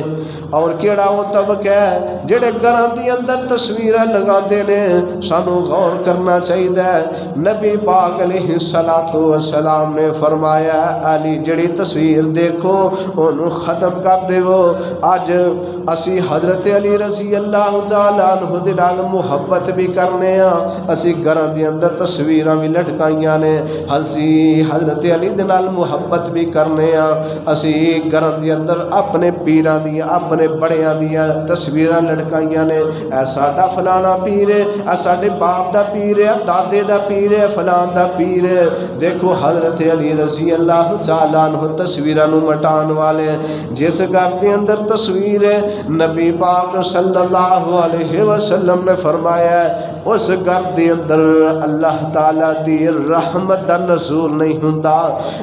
اور کیڑا او طبقہ ہے جڑے گھراں دی اندر تصویراں لگاندے نے سانو غور کرنا چاہیے نبی پاک علیہ الصلوۃ والسلام نے فرمایا علی جڑی تصویر دیکھو اونوں ختم کر دیو اج اسی حضرت علی رضی اللہ تعالی عنہ دے نال محبت بھی کرنے ہاں اسی گھراں دے اندر تصویراں بھی لٹکائیاں نے اسی حضرت علی دے نال محبت بھی کرنے ہاں اسی گھراں دے اندر اپنے پیراں دی اپنے بڑیاں دی تصویراں لٹکائیاں نے اے ساڈا فلانا پیر ہے اے ساڈے باپ دا پیر ہے دادے دا پیر ہے فلان دا پیر ہے دیکھو حضرت علی رضی اللہ تعالی عنہ تصویراں نو مٹان والے جس گھر دے اندر تصویر ہے نبی پاک صلی اللہ علیہ وسلم نے فرمایا اس گھر دے اندر اللہ تعالی دی رحمت دا نزول نہیں ہوندا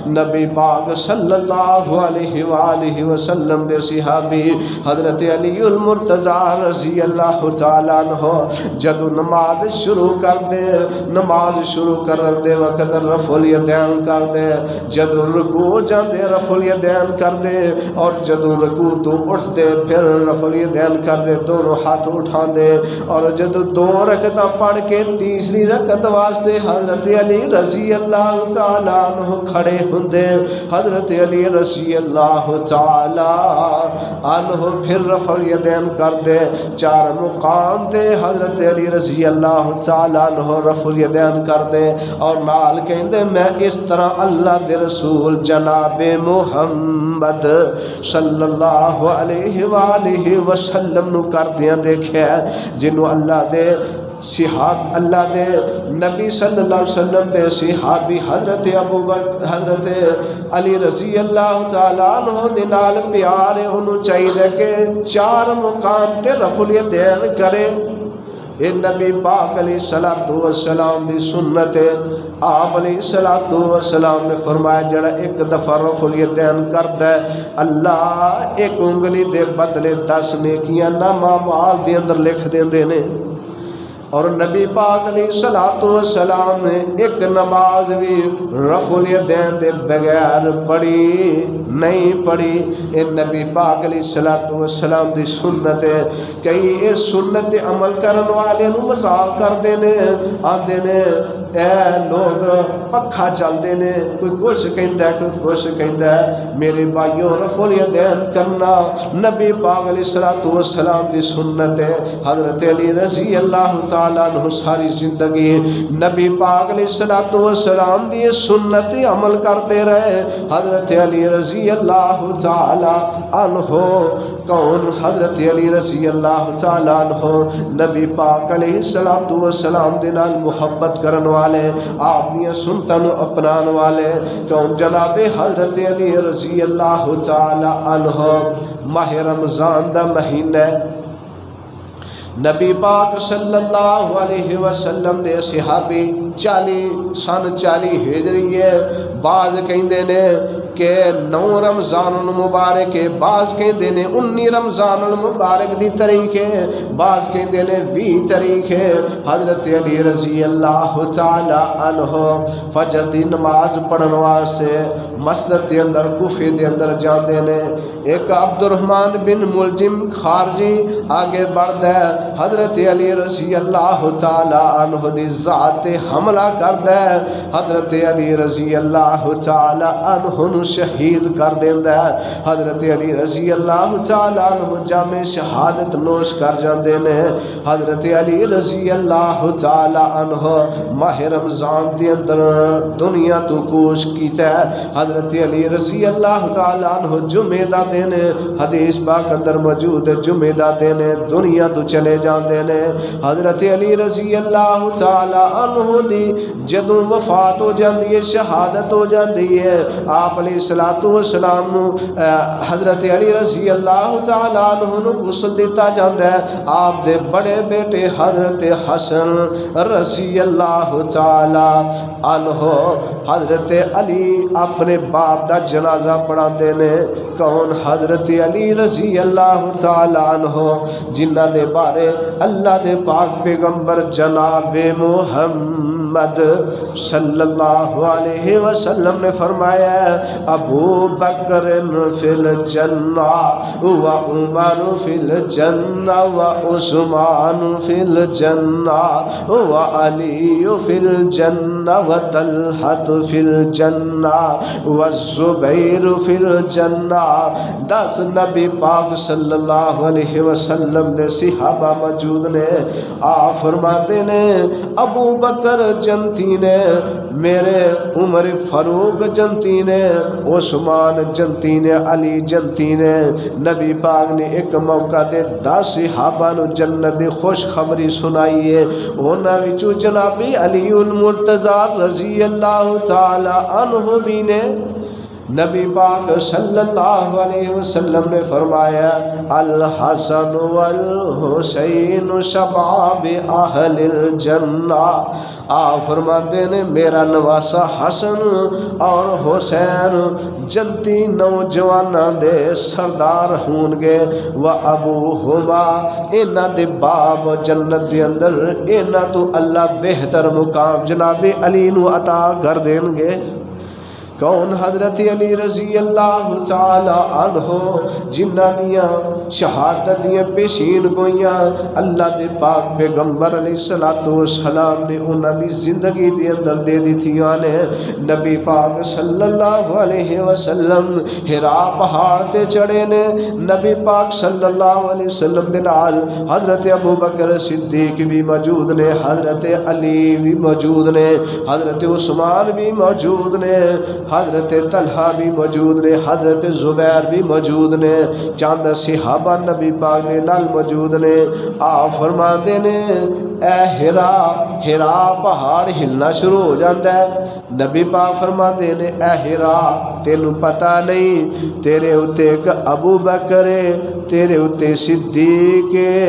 نبی پاک صلی اللہ علیہ وآلہ وسلم دے صحابی حضرت علی المرتضی رضی اللہ تعالی عنہ جدو نماز شروع کر دے نماز شروع کر دے وقت رفع الیدین کر دے جدو رکوع جاندے رفع الیدین کر دے اور جدو رکوع تو اٹھ دے پھر رفع الیدین کر دے دونوں ہاتھ اٹھا دے اور جدو 2 رکعتاں پڑھ کے تیسری رکعت واسطے حضرت علی رضی اللہ تعالی عنہ کھڑے ہوندے حضرت علی رضی اللہ تعالی عنہ پھر رفع الیدین کر دے 4 مقام تے حضرت علی رضی اللہ تعالی عنہ رفع الیدین کر دے اور نال کہندے میں اس طرح اللہ دے رسول جناب محمد صلی اللہ علیہ وآلہ وسلم نو کر دیاں دیکھیا جنوں اللہ دے اللہ دے نبی صلی اللہ علیہ وسلم دے صحابی حضرت حضرت علی رضی اللہ تعالی عنہ دے نال پیار انہوں چاہیے کہ 4 مقام تے رفع الیدین کرے اے نبی پاک علیہ الصلوۃ والسلام دی سنت ہے آپ علیہ الصلوۃ والسلام نے فرمایا جڑا ایک دفعہ رفع الیدین کردا ہے اللہ ایک انگلی دے بدلے 10 نیکیاں نامہ اعمال دے اندر لکھ دیندے نے اور نبی پاک علیہ الصلوۃ والسلام نے ایک نماز بھی رفع الیدین دے بغیر پڑھی نہیں پڑھی اے نبی پاک علیہ الصلوۃ والسلام دی سنت ہے کئی اس سنت عمل کرن والے نو مذاق کردے نے آندے نے اے لوگ پکھا چلدے نے کوئی کچھ کہندا ہے کوئی کچھ کہندا ہے میرے بھائیو رفع الیدین کرنا نبی پاک علیہ الصلوۃ والسلام دی سنت ہے حضرت علی رضی اللہ تعالی عنہ ساری زندگی نبی پاک علیہ الصلوۃ والسلام دی سنت عمل کرتے رہے حضرت علی رضی اللہ تعالی عنہ کون حضرت علی رضی اللہ تعالی عنہ نبی پاک علیہ الصلوۃ والسلام دے نال محبت کرن والے آپ دی سنتاں نو اپنان والے کون جناب حضرت علی رضی اللہ تعالی عنہ ماہ رمضان دا مہینہ نبی پاک صلی اللہ علیہ وسلم دے صحابی 40 ہجری ہے بعض کہندے نے کہ 9 رمضان المبارک ہے، بعض کہندے نے 19 رمضان المبارک دی تاریخ ہے، بعض کہندے نے 20 تاریخ ہے۔ حضرت علی رضی اللہ تعالی عنہ فجر دی نماز پڑھن واسطے مسجد دے اندر کوفے دے اندر جاندے نے۔ ایک عبد الرحمن بن ملجم خارجی آگے بڑھدا ہے، حضرت علی رضی اللہ تعالی عنہ دی ذات تے حملہ کردا ہے، حضرت علی رضی اللہ تعالی عنہ نو شہید کر دیندا ہے۔ حضرت علی رضی اللہ تعالی عنہ جام شہادت نوش کر جاندے نے۔ حضرت علی رضی اللہ تعالی عنہ ماہ رمضان دے اندر دنیا تو کوش کیتا ہے۔ حضرت علی رضی اللہ تعالی عنہ جمعہ دا دن حدیث پاک اندر موجود ہے، جمعہ دا دن دنیا تو چلے جاندے نے۔ حضرت علی رضی اللہ تعالی عنہ دی جدوں وفات ہو جاندی ہے، شہادت ہو جاندی ہے، آپ علیہ الصلوۃ والسلام نو حضرت علی رضی اللہ تعالی عنہ نو غسل دیتا جاندا ہے۔ آپ دے بڑے بیٹے حضرت حسن رضی اللہ تعالی عنہ حضرت علی اپنے باپ دا جنازہ پڑھاندے نے۔ کون؟ حضرت علی رضی اللہ تعالی عنہ جنہاں دے بارے اللہ دے پاک پیغمبر جناب محمد صلی اللہ علیہ وسلم نے فرمایا ہے، ابو بکر فی الجنہ و عمر فی الجنہ و عثمان فی الجنہ و علی فی الجنہ و طلحہ فی الجنہ و الزبیر فی الجنہ۔ 10 نبی پاک صلی اللہ علیہ وسلم دے صحابہ موجود نے۔ آپ فرماتے نے ابو بکر جنتی نے، میرے عمر فاروق جنتی نے، عثمان جنتی نے، علی جنتی نے۔ نبی پاک نے ایک موقع دے 10 صحابہ نو جنت دی خوشخبری سنائی ہے۔ انہاں وچوں جناب علی المرتضی رضی اللہ تعالی عنہ بھی نے۔ نبی پاک صلی اللہ علیہ وسلم نے فرمایا، الحسن والحسین شباب اہل الجنہ۔ آپ فرماتے نے میرا نواسا حسن اور حسین جنتی نوجواناں دے سردار ہون گے، و ابوہما انہاں دے باپ جنت دے اندر انہاں تو اللہ بہتر مقام جناب علی نو عطا کر دیں گے۔ کون؟ حضرت علی رضی اللہ تعالی عنہ جنہاں دیاں شہادت دیاں پیشین گوئیاں اللہ دے پاک پیغمبر علیہ الصلوۃ والسلام نے انہاں دی زندگی دے اندر دے دتیاں نے۔ نبی پاک صلی اللہ علیہ وسلم ہرا پہاڑ تے چڑھے نے، نبی پاک صلی اللہ علیہ وسلم دے نال حضرت ابو بکر صدیق بھی موجود نے، حضرت علی بھی موجود نے، حضرت عثمان بھی موجود نے، حضرت طلحہ بھی موجود نے، حضرت زبیر بھی موجود نے، چند صحابہ نبی پاک نے نال موجود نے۔ آپ فرماندے نے اے ہرا پہاڑ ہلنا شروع ہو جاتا ہے۔ نبی پاک فرماندے نے اے ہرا تینوں پتہ نہیں تیرے اتے ایک ابو بکر ہے، تیرے اتے صدیق ہے،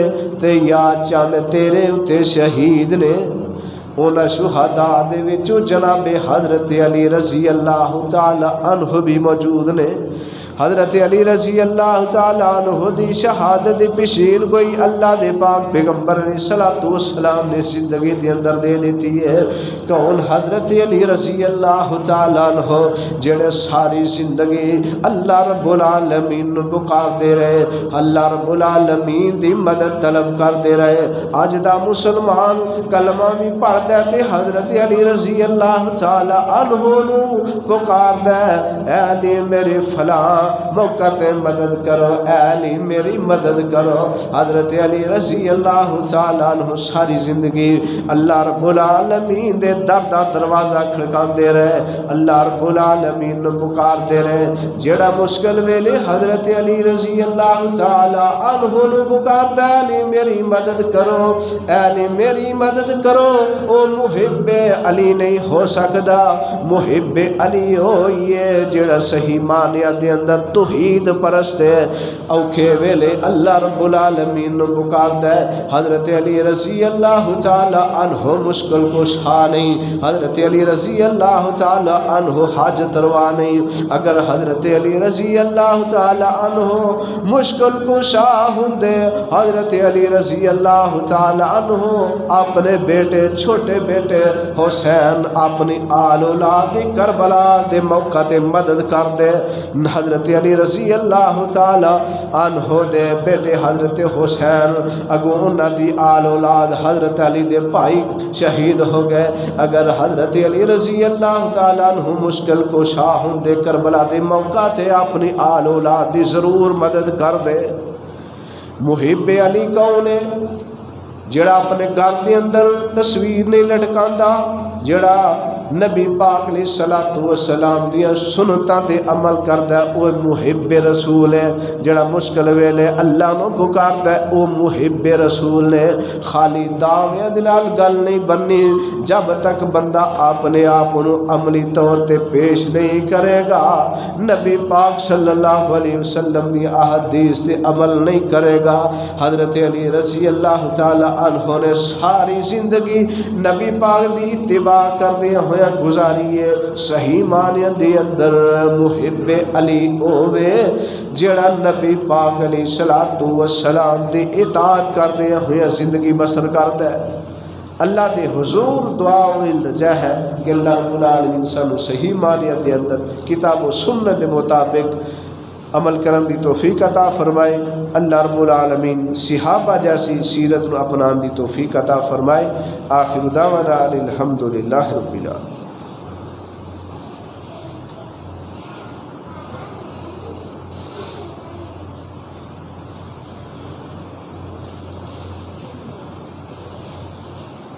تے یا چند تیرے اتے شہید نے۔ انہاں شہداء دے وچوں جناب حضرت علی رضی اللہ تعالی عنہ بھی موجود نے۔ حضرت علی رضی اللہ تعالی عنہ دی شہادت پیشین کوئی اللہ دے پاک پیغمبر علیہ الصلوۃ والسلام نے زندگی دے اندر دے دیتی ہے۔ کون؟ حضرت علی رضی اللہ تعالی عنہ جڑے ساری زندگی اللہ رب العالمین نو پکار دے رہے، اللہ رب العالمین دی مدد طلب کر دے رہے۔ اج دا مسلمان کلمہ بھی پڑھدا تے حضرت علی رضی اللہ تعالی عنہ نو پکاردا ہے، اے علی میرے فلاں موقع تے مدد کرو، اے علی میری مدد کرو۔ حضرت علی رضی اللہ تعالی عنہ ساری زندگی اللہ رب العالمین دے در دا دروازہ کھڑکاندے رہے، اللہ رب العالمین نو پکار دے رہے۔ جیڑا مشکل ویلے حضرت علی رضی اللہ تعالی عنہ نو پکاردا ہے، علی میری مدد کرو، اے علی میری مدد کرو۔ او محب علی نہیں ہو سکدا، محب علی ہوئیے جیڑا صحیح معنی دے اندر اندر توحید پرست ہے، اوکھے ویلے اللہ رب العالمین نو پکاردا ہے۔ حضرت علی رضی اللہ تعالی عنہ مشکل کشا نہیں، حضرت علی رضی اللہ تعالی عنہ حاجت روا نہیں۔ اگر حضرت علی رضی اللہ تعالی عنہ مشکل کشا ہوندے، حضرت علی رضی اللہ تعالی عنہ اپنے بیٹے چھوٹے بیٹے حسین اپنی آل اولاد کربلا دے موقع تے مدد کر دے۔ حضرت علی رضی اللہ تعالی عنہ دے بیٹے حضرت حسین اگوں انہاں دی آل اولاد حضرت علی دے بھائی شہید ہو گئے۔ اگر حضرت علی رضی اللہ تعالی عنہ مشکل کشا ہوندے کربلا دے موقع تے اپنی آل اولاد دی ضرور مدد کر دے۔ محب علی کون ہے؟ جڑا اپنے گھر دے اندر تصویر نہیں لٹکاندا، جڑا نبی پاک علیہ الصلوۃ والسلام دیاں سنتاں تے عمل کردا ہے، وہ محب رسول ہے۔ جڑا مشکل ویلے اللہ نو پکاردا ہے، وہ محب رسول نے۔ خالی دعویاں دے نال گل نہیں بننی، جب تک بندہ اپنے آپ نو عملی طور تے پیش نہیں کرے گا، نبی پاک صلی اللہ علیہ وسلم دی احادیث تے عمل نہیں کرے گا۔ حضرت علی رضی اللہ تعالی عنہ نے ساری زندگی نبی پاک دی اتباع کردے ہوئے گزاری ہے۔ صحیح معنی دے اندر محب علی ہووے جڑا نبی پاک علیہ الصلوۃ والسلام دی اطاعت کردے ہوئے زندگی بسر کردا ہے۔ اللہ دے حضور دعا و التجا ہے کہ اللہ رب العالمین سانو صحیح معنی دے اندر کتاب و سنت دے مطابق عمل کرن دی توفیق عطا فرمائے۔ اللہ رب العالمین صحابہ جیسی سیرت نو اپنان دی توفیق عطا فرمائے۔ آخر دعوانا الحمدللہ رب العالمین۔